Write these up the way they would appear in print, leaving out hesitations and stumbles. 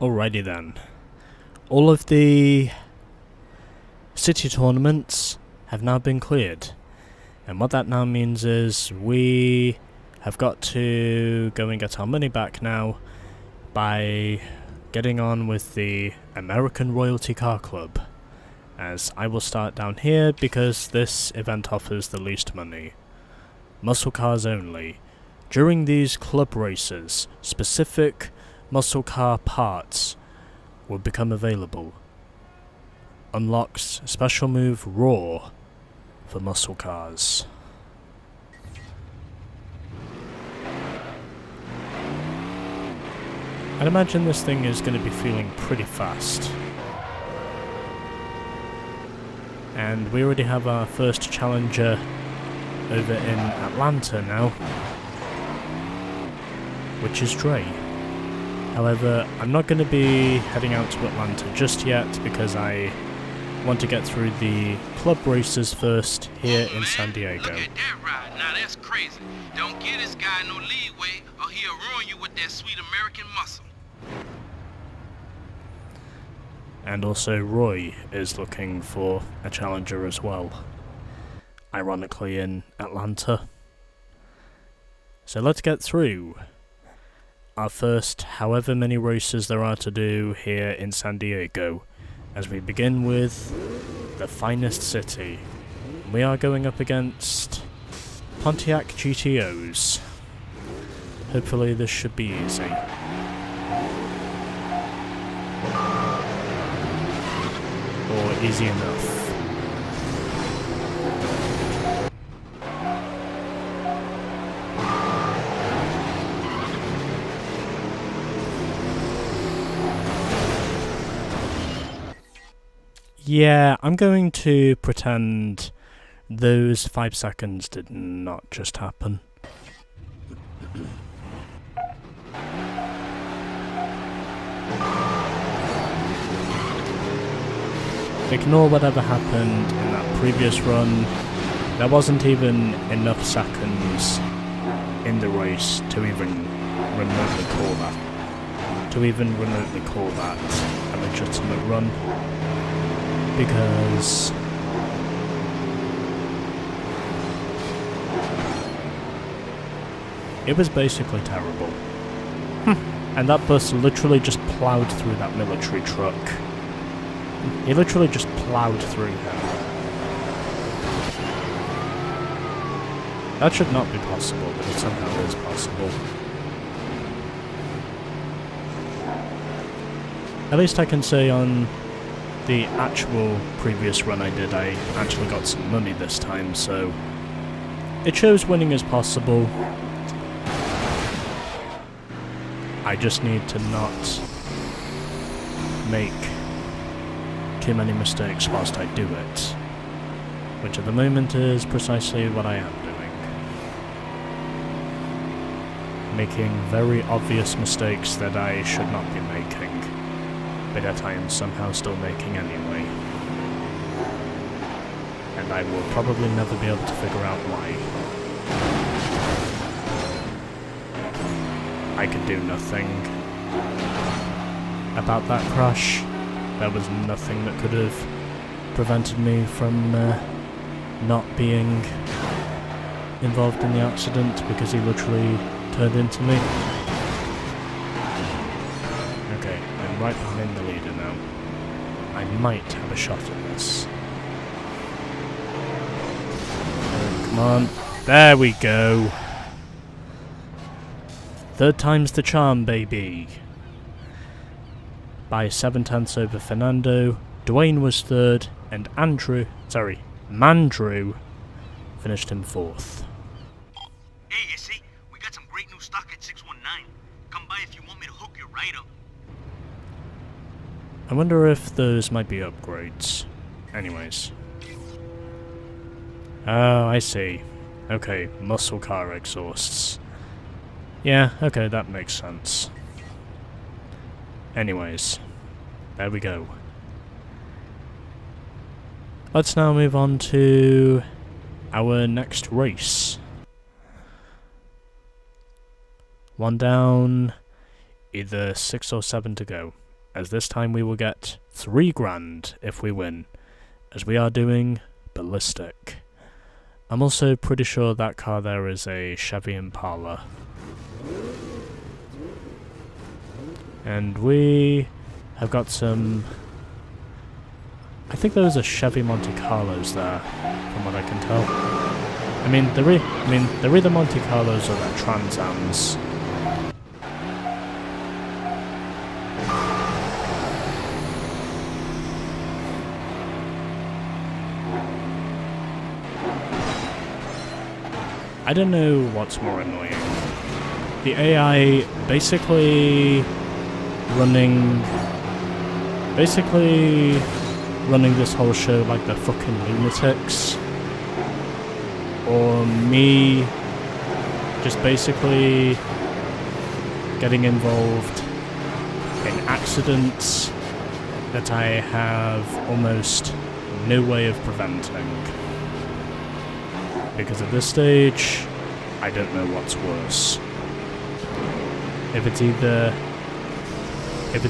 Alrighty then. All of the city tournaments have now been cleared. And what that now means is we have got to go and get our money back now by getting on with the American Royalty Car Club. As I will start down here because this event offers the least money. Muscle cars only. During these club races, specific muscle car parts will become available. Unlocks special move Roar for muscle cars. I'd imagine this thing is going to be feeling pretty fast. And we already have our first challenger over in Atlanta now, which is Dre. However, I'm not going to be heading out to Atlanta just yet because I want to get through the club races first here in San Diego. Look at that ride. Now that's crazy. Don't give this guy no leeway or he'll ruin you with that sweet American muscle. And also Roy is looking for a challenger as well. Ironically in Atlanta. So let's get through our first however many races there are to do here in San Diego, as we begin with the finest city. We are going up against Pontiac GTOs. Hopefully this should be easy. Or easy enough. Yeah, I'm going to pretend those 5 seconds did not just happen. Ignore whatever happened in that previous run. There wasn't even enough seconds in the race to even remotely call that a legitimate run. Because it was basically terrible. And that bus literally just ploughed through that military truck. He literally just ploughed through him. That should not be possible, but it somehow is possible. At least I can say on the actual previous run I did, I actually got some money this time, so it shows winning is possible. I just need to not make too many mistakes whilst I do it, which at the moment is precisely what I am doing. Making very obvious mistakes that I should not be making, but that I am somehow still making anyway. And I will probably never be able to figure out why. I could do nothing about that crash. There was nothing that could have prevented me from not being involved in the accident because he literally turned into me. Okay, I'm right behind the leader now. I might have a shot at this. Come on. There we go. Third time's the charm, baby. By 7/10 over Fernando, Dwayne was third, and Mandrew finished him fourth. Hey, you see, we got some great new stock at 619. Come by if you want me to hook you right up. I wonder if those might be upgrades. Anyways. Oh, I see. Okay, muscle car exhausts. Yeah, okay, that makes sense. Anyways, there we go. Let's now move on to our next race. One down, either 6 or 7 to go. as this time we will get 3 grand if we win, as we are doing ballistic. I'm also pretty sure that car there is a Chevy Impala. And we have got some... I think those are Chevy Monte Carlos there, from what I can tell. I mean, they're either Monte Carlos or they're Trans Ams. I don't know what's more annoying. The AI basically running this whole show like they're fucking lunatics, or me just basically getting involved in accidents that I have almost no way of preventing. Because at this stage, I don't know what's worse. If it's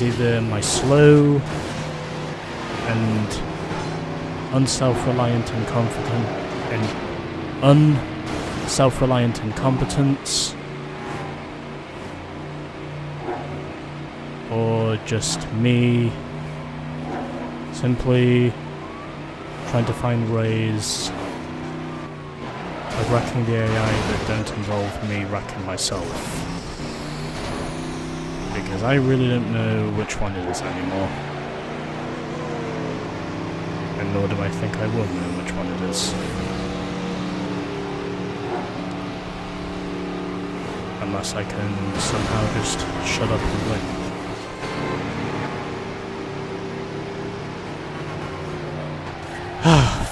either my slow and unself-reliant incompetence, or just me simply trying to find ways of wrecking the AI that don't involve me wrecking myself. Because I really don't know which one it is anymore. And nor do I think I will know which one it is. Unless I can somehow just shut up and win.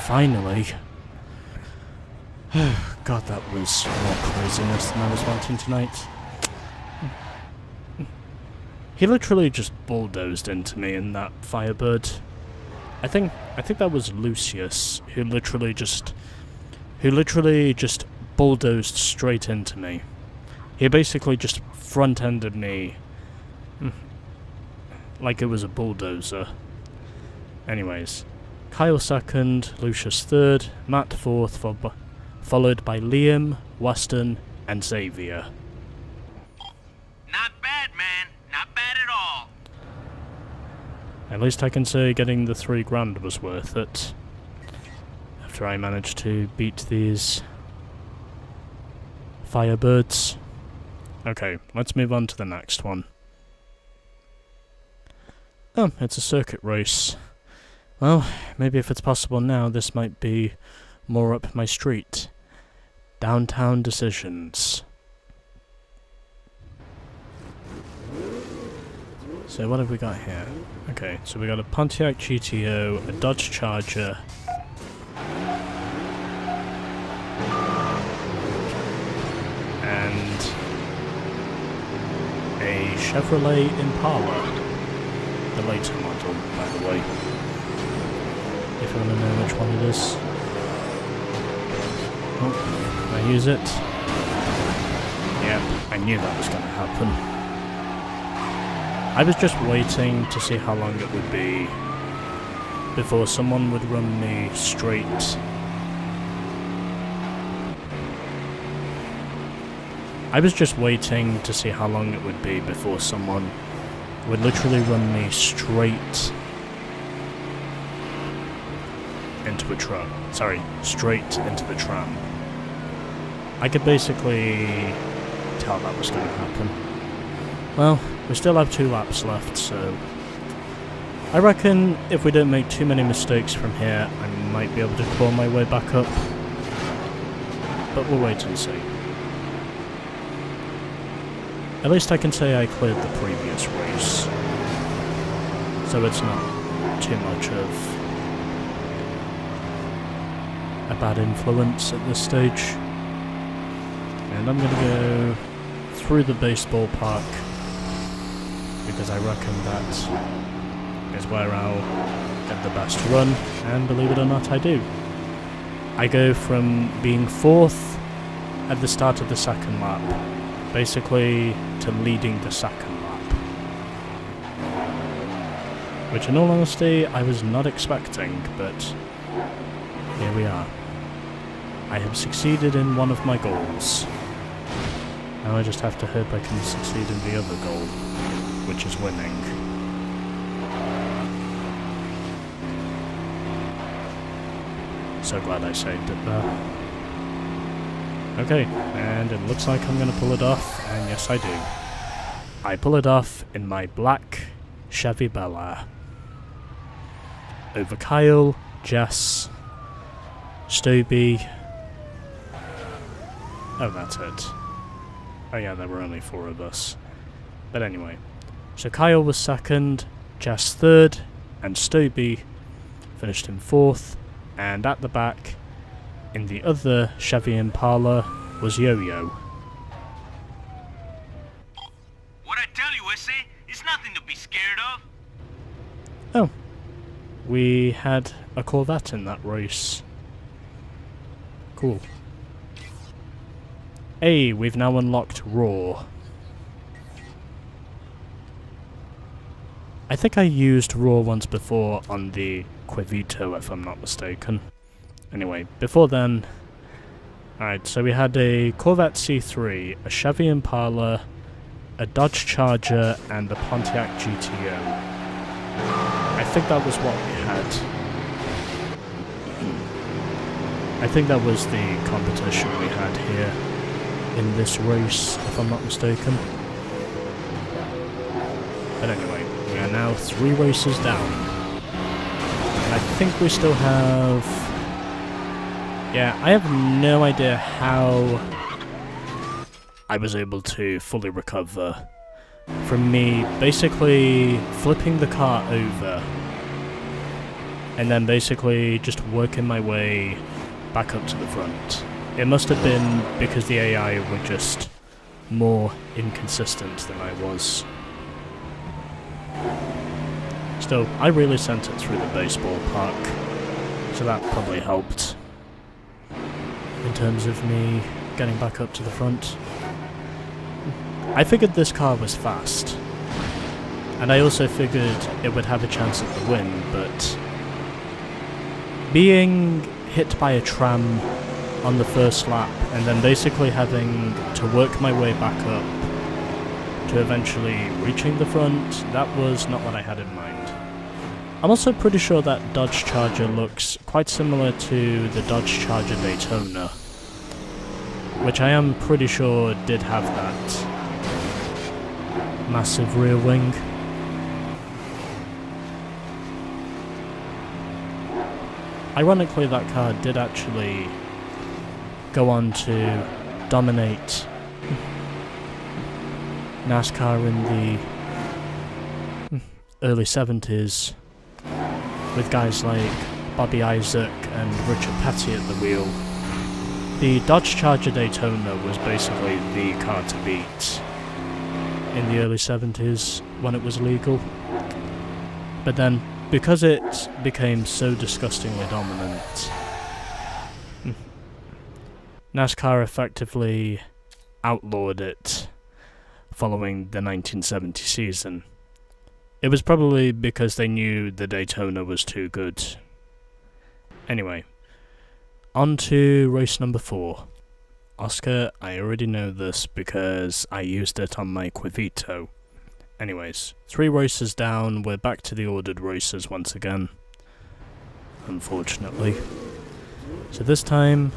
Finally. God, that was more craziness than I was wanting tonight. He literally just bulldozed into me in that Firebird. I think that was Lucius who literally just bulldozed straight into me. He basically just front-ended me like it was a bulldozer. Anyways, Kyle second, Lucius third, Matt fourth, followed by Liam, Weston, and Xavier. Not bad, man. Not bad at all. At least I can say getting the 3 grand was worth it. After I managed to beat these Firebirds. Okay, let's move on to the next one. Oh, it's a circuit race. Well, maybe if it's possible now, this might be more up my street. Downtown decisions. So what have we got here? Okay, so we got a Pontiac GTO, a Dodge Charger, and a Chevrolet Impala, the later model, by the way. If you want to know which one it is. Oh, can I use it? Yep, I knew that was going to happen. I was just waiting to see how long it would be before someone would run me straight. I was just waiting to see how long it would be before someone would literally run me straight into a truck. Sorry, straight into the tram. I could basically tell that was going to happen. Well, we still have 2 laps left, so I reckon if we don't make too many mistakes from here, I might be able to claw my way back up. But we'll wait and see. At least I can say I cleared the previous race, so it's not too much of a bad influence at this stage. And I'm going to go through the baseball park, because I reckon that is where I'll get the best run, and believe it or not, I do. I go from being 4th at the start of the 2nd lap, basically to leading the 2nd lap. which in all honesty I was not expecting, but here we are. I have succeeded in one of my goals. Now I just have to hope I can succeed in the other goal, which is winning. So glad I saved it there. Okay, and it looks like I'm gonna pull it off, and yes I do. I pull it off in my black Chevy Bel Air. Over Kyle, Jess, Stoby. Oh, that's it. Oh yeah, there were only 4 of us. But anyway. So Kyle was second, Jess third, and Stoby finished in 4th. And at the back, in the other Chevy Impala, was Yo-Yo. What I tell you, Issy, it's nothing to be scared of. Oh. We had a Corvette in that race. Cool. Hey, we've now unlocked Raw. I think I used Raw once before on the Quivito, if I'm not mistaken. Anyway, before then... Alright, so we had a Corvette C3, a Chevy Impala, a Dodge Charger, and a Pontiac GTO. I think that was what we had. I think that was the competition we had here in this race, if I'm not mistaken. But anyway, we are now 3 races down. And I think we still have... Yeah, I have no idea how I was able to fully recover from me basically flipping the car over and then basically just working my way back up to the front. It must have been because the AI were just more inconsistent than I was. Still, I really sent it through the baseball park, so that probably helped in terms of me getting back up to the front. I figured this car was fast, and I also figured it would have a chance at the win, but being hit by a tram on the first lap and then basically having to work my way back up to eventually reaching the front, that was not what I had in mind. I'm also pretty sure that Dodge Charger looks quite similar to the Dodge Charger Daytona, which I am pretty sure did have that massive rear wing. Ironically, that car did actually go on to dominate NASCAR in the early 70s with guys like Bobby Isaac and Richard Petty at the wheel. The Dodge Charger Daytona was basically the car to beat in the early 70s when it was legal. But then, because it became so disgustingly dominant, NASCAR effectively outlawed it following the 1970 season. It was probably because they knew the Daytona was too good. Anyway, on to race number 4. Oscar, I already know this because I used it on my Quivito. Anyways, 3 races down, we're back to the ordered races once again. Unfortunately. So this time,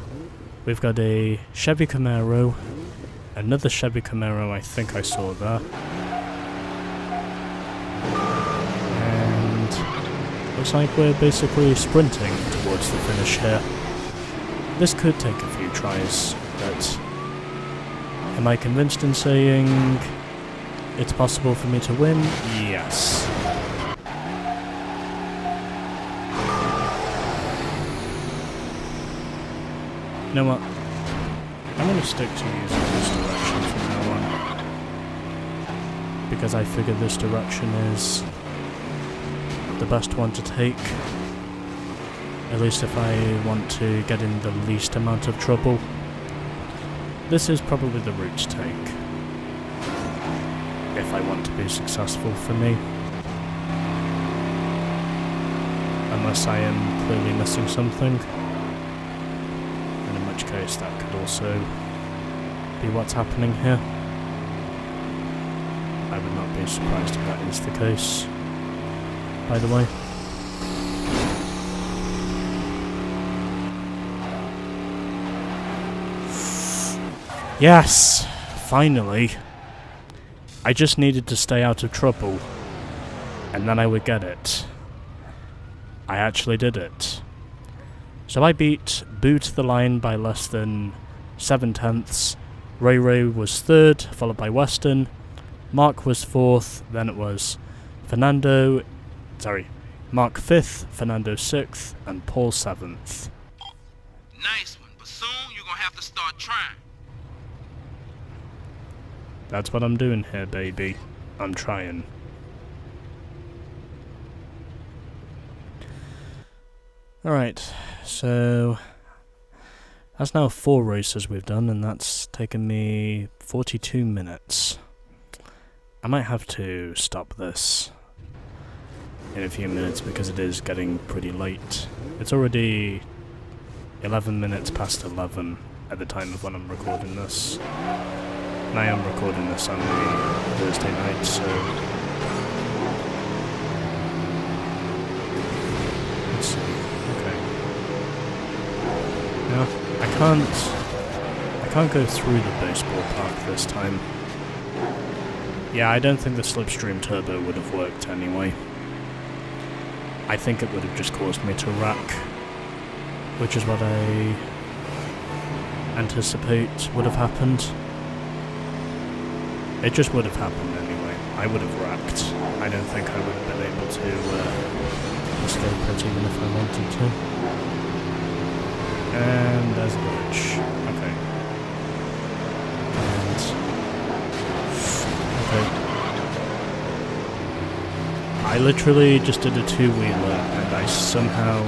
we've got a Chevy Camaro, another Chevy Camaro I think I saw there. And looks like we're basically sprinting towards the finish here. This could take a few tries, but am I convinced in saying it's possible for me to win? Yes. You know what? I'm going to stick to using this direction from now on, because I figure this direction is the best one to take, at least if I want to get in the least amount of trouble. This is probably the route to take, if I want to be successful for me. unless I am clearly missing something. And in which case that could also be what's happening here. I would not be surprised if that is the case, by the way. Yes! Finally! I just needed to stay out of trouble, and then I would get it. I actually did it. So I beat Boo to the line by less than 7/10. Ray Ray was 3rd, followed by Weston. Mark was 4th, then it was Mark 5th, Fernando 6th, and Paul 7th. Nice one, but soon you're gonna have to start trying. That's what I'm doing here, baby. I'm trying. Alright, so that's now 4 races we've done, and that's taken me 42 minutes. I might have to stop this in a few minutes because it is getting pretty late. It's already 11 minutes past 11 at the time of when I'm recording this. And I am recording this on the Thursday night, so let's see. Okay. Now I can't go through the baseball park this time. Yeah, I don't think the Slipstream Turbo would have worked anyway. I think it would have just caused me to rack, which is what I anticipate would have happened. It just would have happened anyway. I would have racked. I don't think I would have been able to escape it even if I wanted to. And there's a glitch. Okay. And okay. I literally just did a two-wheeler and I somehow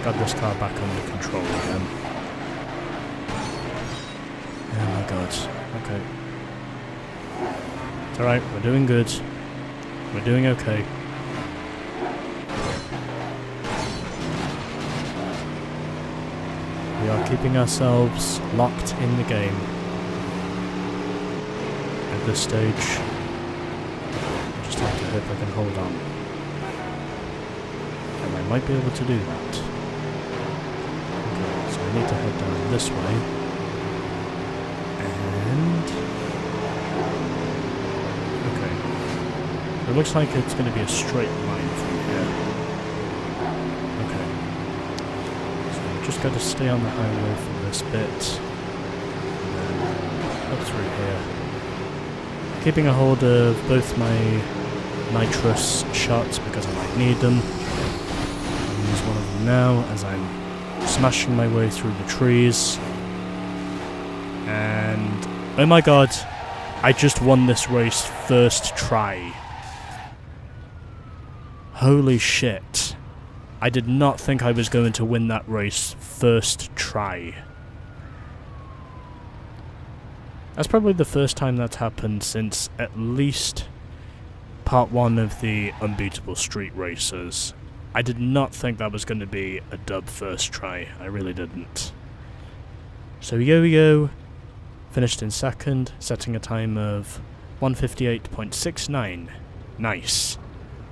got this car back under control again. Oh my god. Okay. It's alright, we're doing good. We're doing okay. We are keeping ourselves locked in the game at this stage. Just have to hope I can hold on. And I might be able to do that. Okay, so I need to head down this way. And okay. It looks like it's going to be a straight line from here. Okay. So I've just got to stay on the highway for this bit. And then up through here. Keeping a hold of both my nitrous shots because I might need them. I'll use one of them now as I'm smashing my way through the trees. And oh my god, I just won this race first try. Holy shit. I did not think I was going to win that race first try. That's probably the first time that's happened since at least part 1 of the Unbeatable Street Racers. I did not think that was going to be a dub first try. I really didn't. So Yo-Yo finished in 2nd, setting a time of 1:58.69. Nice.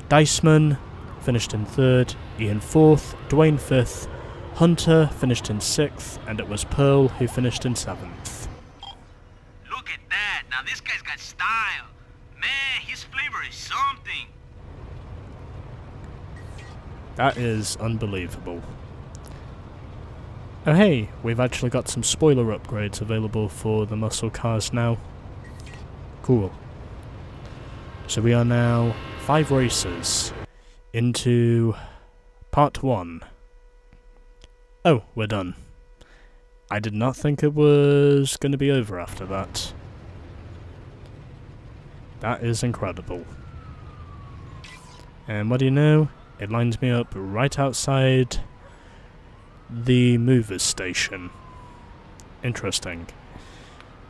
Diceman finished in 3rd, Ian 4th, Dwayne 5th, Hunter finished in 6th, and it was Pearl who finished in 7th. Look at that. Now this guy's got style. Man, his flavor is something. That is unbelievable. Oh hey, we've actually got some spoiler upgrades available for the muscle cars now. Cool. So we are now 5 races into part 1. Oh, we're done. I did not think it was going to be over after that. That is incredible. And what do you know? It lines me up right outside the movers station. Interesting.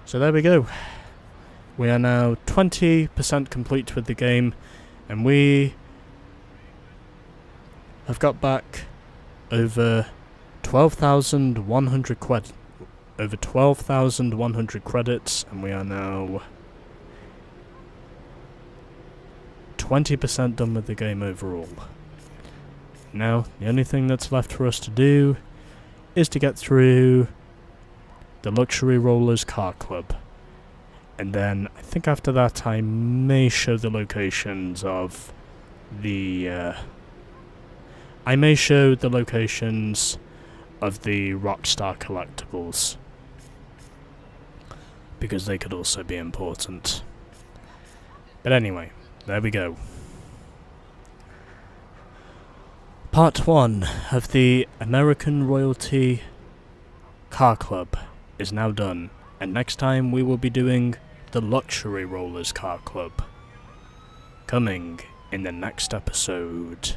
So there we go. We are now 20% complete with the game, and we have got back over 12,100 credits, and we are now 20% done with the game overall. Now, the only thing that's left for us to do is to get through the Luxury Rollers Car Club. And then, I think after that I may show the locations of the, I may show the locations of the Rockstar collectibles, because they could also be important. But anyway, there we go. Part 1 of the American Royalty Car Club is now done, and next time we will be doing the Luxury Rollers Car Club, coming in the next episode.